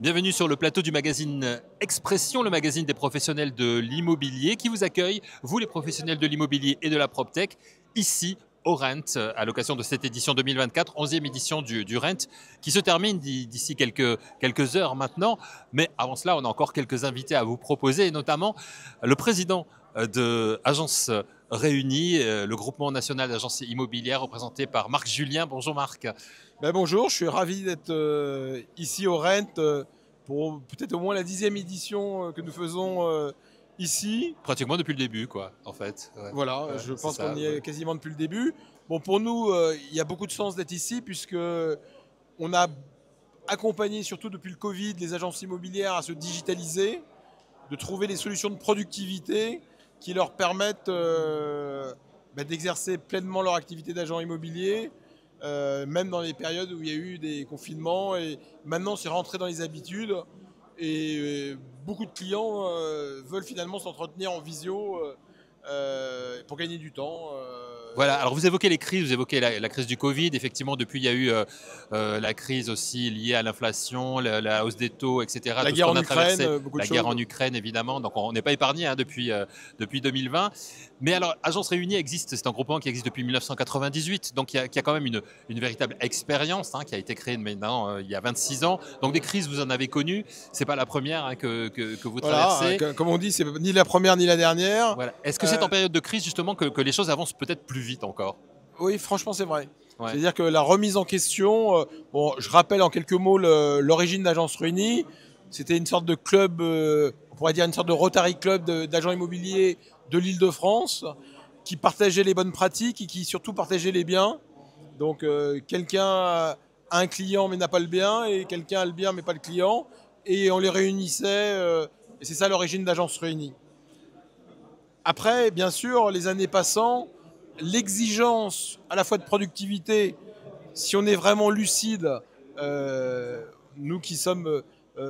Bienvenue sur le plateau du magazine Expression, le magazine des professionnels de l'immobilier qui vous accueille, vous les professionnels de l'immobilier et de la PropTech, ici au Rent, à l'occasion de cette édition 2024, 11e édition du Rent, qui se termine d'ici quelques heures maintenant. Mais avant cela, on a encore quelques invités à vous proposer, et notamment le président de Agences Réunies, le groupement national d'agences immobilières représenté par Marc Julien. Bonjour Marc. Bonjour, je suis ravi d'être ici au Rent pour peut-être au moins la 10e édition que nous faisons ici. Pratiquement depuis le début, quoi, en fait. Ouais. Voilà, Ouais, je c'est pense ça, qu'on y ouais. est quasiment depuis le début. Bon, pour nous, il y a beaucoup de sens d'être ici puisque on a accompagné, surtout depuis le Covid, les agences immobilières à se digitaliser, de trouver des solutions de productivité qui leur permettent d'exercer pleinement leur activité d'agent immobilier, même dans les périodes où il y a eu des confinements. Et maintenant, c'est rentré dans les habitudes. Et beaucoup de clients veulent finalement s'entretenir en visio pour gagner du temps. Voilà, alors vous évoquez les crises, vous évoquez la crise du Covid. Effectivement, depuis, il y a eu la crise aussi liée à l'inflation, la hausse des taux, etc. La Tout ce guerre qu'on en a Ukraine, traversé, beaucoup de la guerre en choses. Ukraine, évidemment. Donc, on n'est pas épargné depuis 2020. Mais alors, Agence Réunie existe, c'est un groupement qui existe depuis 1998. Donc, il y a quand même une véritable expérience qui a été créée maintenant il y a 26 ans. Donc, des crises, vous en avez connues. C'est pas la première que vous Voilà, traversez. comme on dit, c'est ni la première ni la dernière. Voilà. Est-ce que c'est en période de crise, justement, que les choses avancent peut-être plus vite encore? Oui, franchement, c'est vrai. Ouais. C'est-à-dire que la remise en question, bon, je rappelle en quelques mots l'origine d'Agence Réunie. C'était une sorte de club, on pourrait dire une sorte de Rotary Club d'agents immobiliers de l'Île-de-France, qui partageait les bonnes pratiques et qui surtout partageait les biens. Donc quelqu'un a un client mais n'a pas le bien, et quelqu'un a le bien mais pas le client. Et on les réunissait, et c'est ça l'origine d'Agence Réunie. Après, bien sûr, les années passant, l'exigence à la fois de productivité, si on est vraiment lucide, nous qui sommes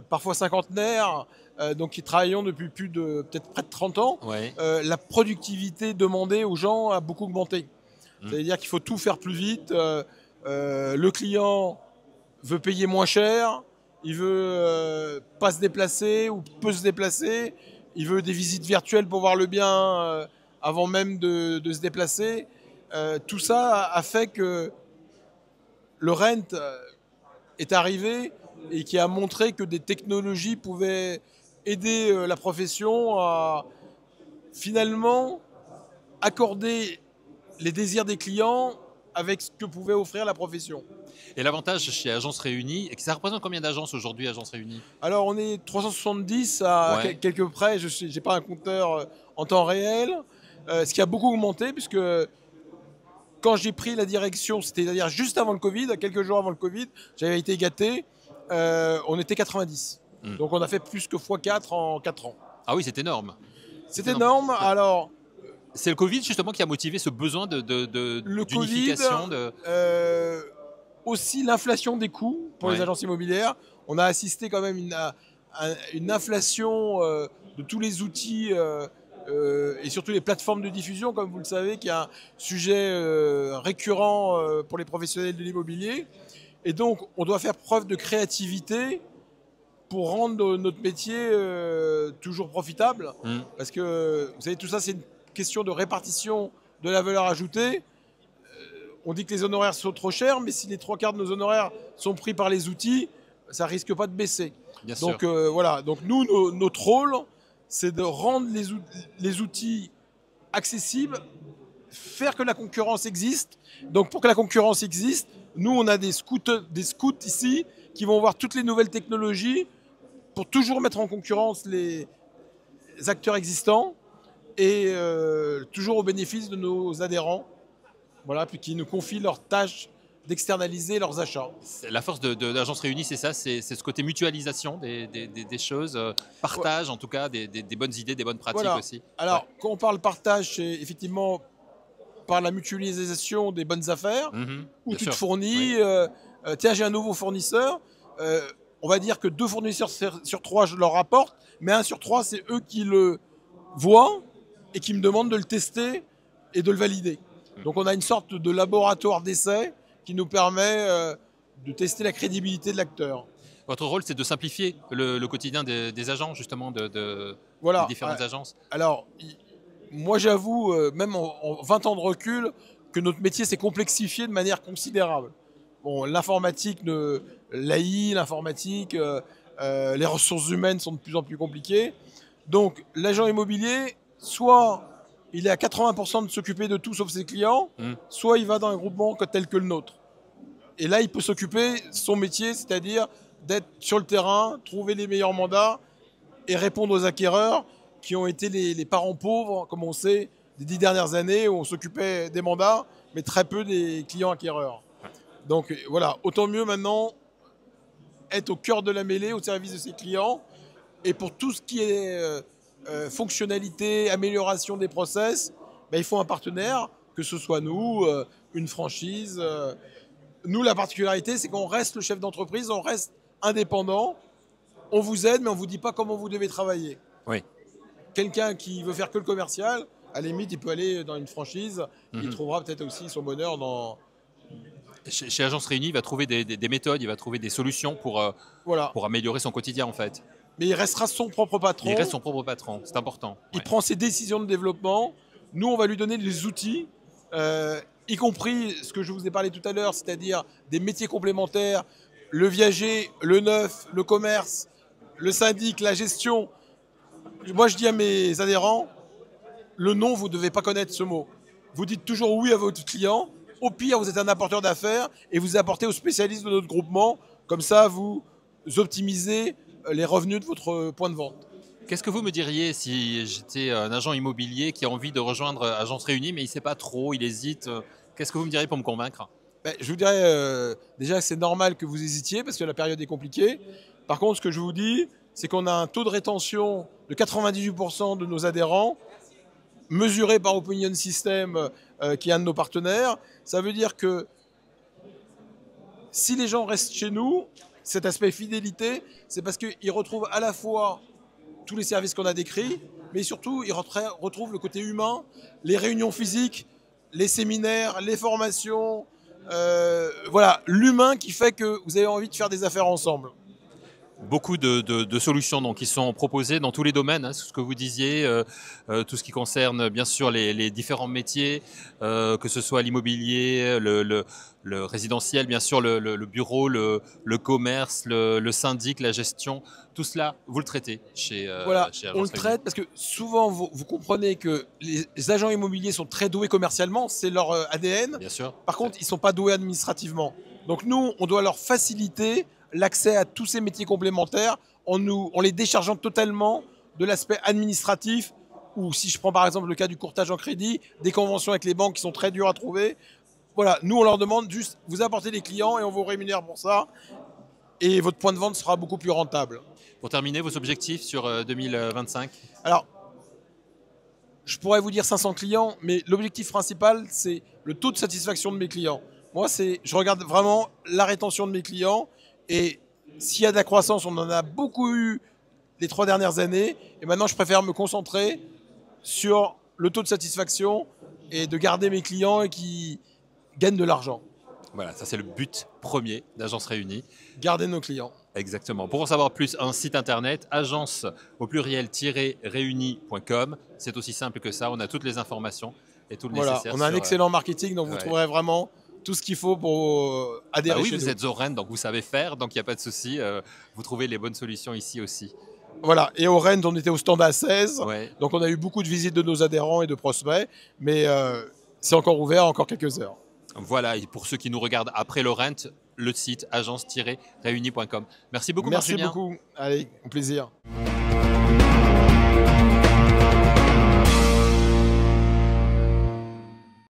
parfois cinquantenaires, donc qui travaillons depuis plus de peut-être près de 30 ans, Ouais. la productivité demandée aux gens a beaucoup augmenté. Mm. C'est-à-dire qu'il faut tout faire plus vite. Le client veut payer moins cher, il veut pas se déplacer ou peut se déplacer, il veut des visites virtuelles pour voir le bien avant même de se déplacer. Tout ça a fait que le rent est arrivé et qui a montré que des technologies pouvaient aider la profession à finalement accorder les désirs des clients avec ce que pouvait offrir la profession. Et l'avantage chez Agence Réunie, et que ça représente combien d'agences aujourd'hui, Agence Réunie? Alors on est 370 à Ouais. quelques près, je n'ai pas un compteur en temps réel, ce qui a beaucoup augmenté puisque quand j'ai pris la direction, c'est-à-dire juste avant le Covid, quelques jours avant le Covid, j'avais été gâté, on était 90. Donc on a fait plus que x4 en 4 ans. Ah oui, c'est énorme. C'est énorme. Ouais. Alors, C'est le Covid justement qui a motivé ce besoin le Covid, d'unification. aussi l'inflation des coûts pour les Ouais. agences immobilières. On a assisté quand même à une inflation de tous les outils et surtout les plateformes de diffusion, comme vous le savez, qui est un sujet récurrent pour les professionnels de l'immobilier. Et donc, on doit faire preuve de créativité pour rendre notre métier toujours profitable. Parce que, vous savez, tout ça, c'est une question de répartition de la valeur ajoutée. On dit que les honoraires sont trop chers, mais si les 3/4 de nos honoraires sont pris par les outils, ça risque pas de baisser. Bien Donc sûr. voilà, donc nous, notre rôle, c'est de rendre les outils accessibles, faire que la concurrence existe. Donc pour que la concurrence existe, nous, on a des scouts ici qui vont voir toutes les nouvelles technologies pour toujours mettre en concurrence les acteurs existants et toujours au bénéfice de nos adhérents. Voilà, puis qui nous confient leurs tâches d'externaliser leurs achats. La force de l'Agence Réunie, c'est ça, c'est ce côté mutualisation des choses, partage en tout cas des bonnes idées, des bonnes pratiques Voilà. aussi. Alors, Ouais. quand on parle partage, c'est effectivement par la mutualisation des bonnes affaires, où Bien tu sûr. te fournis, tiens, j'ai un nouveau fournisseur, on va dire que 2 fournisseurs sur 3, je leur rapporte, mais 1 sur 3, c'est eux qui le voient et qui me demandent de le tester et de le valider. Donc on a une sorte de laboratoire d'essai qui nous permet de tester la crédibilité de l'acteur. Votre rôle, c'est de simplifier le quotidien des agents, justement, des Voilà. différentes agences. Alors, moi j'avoue, même en 20 ans de recul, que notre métier s'est complexifié de manière considérable. Bon, l'informatique, l'AI, l'informatique, les ressources humaines sont de plus en plus compliquées. Donc, l'agent immobilier, soit il est à 80% de s'occuper de tout sauf ses clients, soit il va dans un groupement tel que le nôtre. Et là, il peut s'occuper son métier, c'est-à-dire d'être sur le terrain, trouver les meilleurs mandats et répondre aux acquéreurs qui ont été les parents pauvres, comme on sait, des 10 dernières années où on s'occupait des mandats, mais très peu des clients acquéreurs. Donc voilà, autant mieux maintenant être au cœur de la mêlée, au service de ses clients. Et pour tout ce qui est fonctionnalité, amélioration des process, ben, il faut un partenaire, que ce soit nous, une franchise. Nous, la particularité, c'est qu'on reste le chef d'entreprise, on reste indépendant. On vous aide, mais on ne vous dit pas comment vous devez travailler. Oui. Quelqu'un qui veut faire que le commercial, à la limite, il peut aller dans une franchise. Il trouvera peut-être aussi son bonheur dans... Chez Agence Réunie, il va trouver des méthodes, il va trouver des solutions pour améliorer son quotidien, en fait. Mais il restera son propre patron. Il reste son propre patron, c'est important. Il prend ses décisions de développement. Nous, on va lui donner les outils, y compris ce que je vous ai parlé tout à l'heure, c'est-à-dire des métiers complémentaires, le viager, le neuf, le commerce, le syndic, la gestion. Moi, je dis à mes adhérents, le nom, vous ne devez pas connaître ce mot. Vous dites toujours oui à votre client. Au pire, vous êtes un apporteur d'affaires et vous apportez aux spécialistes de notre groupement. Comme ça, vous optimisez les revenus de votre point de vente. Qu'est-ce que vous me diriez si j'étais un agent immobilier qui a envie de rejoindre Agence Réunie, mais il ne sait pas trop, il hésite? Qu'est-ce que vous me diriez pour me convaincre? Je vous dirais déjà que c'est normal que vous hésitiez parce que la période est compliquée. Par contre, ce que je vous dis, c'est qu'on a un taux de rétention de 98% de nos adhérents, mesuré par Opinion System, qui est un de nos partenaires. Ça veut dire que si les gens restent chez nous, cet aspect fidélité, c'est parce qu'ils retrouvent à la fois tous les services qu'on a décrits, mais surtout, ils retrouvent le côté humain, les réunions physiques, les séminaires, les formations, voilà, l'humain qui fait que vous avez envie de faire des affaires ensemble. Beaucoup de solutions donc, qui sont proposées dans tous les domaines, hein, ce que vous disiez, tout ce qui concerne bien sûr les différents métiers, que ce soit l'immobilier, le résidentiel, bien sûr le bureau, le commerce, le syndic, la gestion, tout cela, vous le traitez chez Voilà, chez Agence on le Réunie. traite parce que souvent vous comprenez que les agents immobiliers sont très doués commercialement, c'est leur ADN. Bien sûr. Par contre, ils ne sont pas doués administrativement. Donc nous, on doit leur faciliter l'accès à tous ces métiers complémentaires en les déchargeant totalement de l'aspect administratif, ou si je prends par exemple le cas du courtage en crédit, des conventions avec les banques qui sont très dures à trouver. Voilà, nous on leur demande juste, vous apportez des clients et on vous rémunère pour ça, et votre point de vente sera beaucoup plus rentable. Pour terminer, vos objectifs sur 2025? Alors, je pourrais vous dire 500 clients, mais l'objectif principal, c'est le taux de satisfaction de mes clients. Moi, je regarde vraiment la rétention de mes clients. Et s'il y a de la croissance, on en a beaucoup eu les 3 dernières années. Et maintenant, je préfère me concentrer sur le taux de satisfaction et de garder mes clients qui gagnent de l'argent. Voilà, ça c'est le but premier d'Agence Réunie. Garder nos clients. Exactement. Pour en savoir plus, un site internet, agence au pluriel-réunie.com. C'est aussi simple que ça, on a toutes les informations et tout le nécessaire. On a un excellent marketing, donc vous trouverez vraiment tout ce qu'il faut pour adhérer oui, chez nous. vous êtes au Rennes, donc vous savez faire, donc il n'y a pas de souci. Vous trouvez les bonnes solutions ici aussi. Voilà, et au Rennes, on était au stand A16, Ouais. donc on a eu beaucoup de visites de nos adhérents et de prospects, mais c'est encore ouvert, encore quelques heures. Voilà, et pour ceux qui nous regardent après le Rent, le site agence-réunie.com. Merci beaucoup, Merci Marc-Julien. beaucoup, allez, au plaisir.